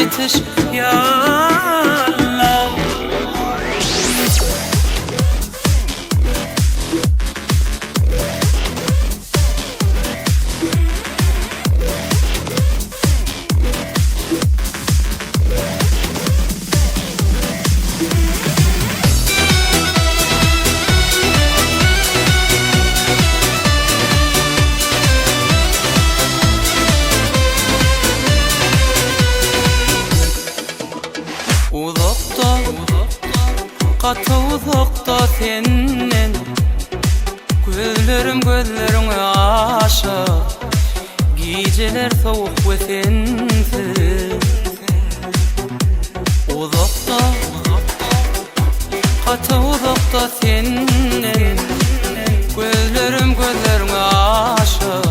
yetiş ya Allah. Uzakta, katı uzakta senden, gözlerim gözlerine aşık, geceler soğuk ve sensiz. Uzakta, katı uzakta senden, gözlerim gözlerine aşık,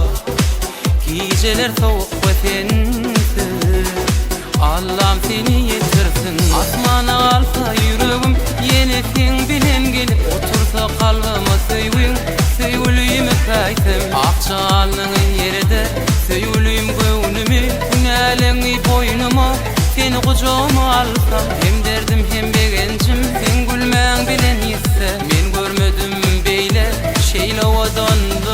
geceler soğuk ve sensiz. Allah'ım seni yetirsin, asmana alsa yüreğim, yine sen bilen gelip otursa kalbime söyleyeyim, söyleyeyim kaytım. Akçalının yerde söyleyeyim gönlümü, günahlarını boynuma, seni kucağıma alsam, hem derdim hem begencim, sen gülmen bilen ise, men görmedim beyle, şeyle odandığı.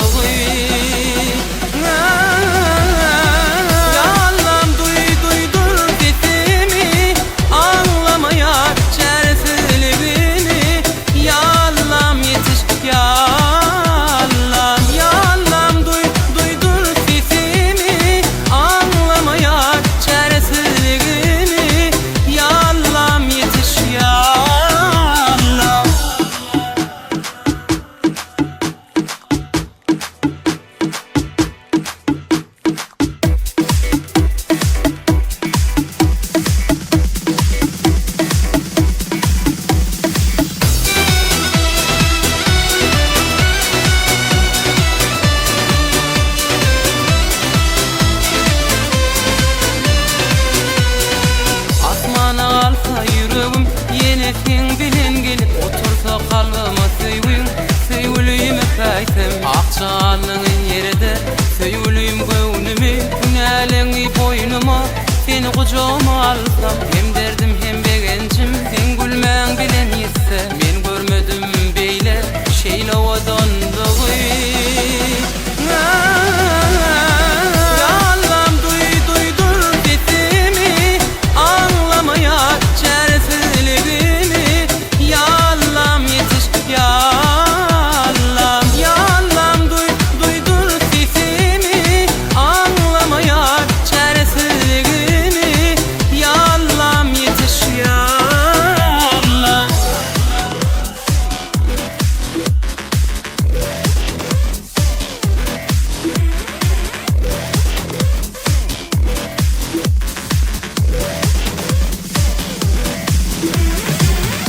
Sen bilen gelip otursa kalbime söyleyeyim kaytım. Akçalının yerde söyleyeyim gönlümü, günahlarını boynuma, seni kucağıma alsam, hem derdim hem begencim, sen gülmen bilen ise, men görmedim beyle, şeyle odandığı.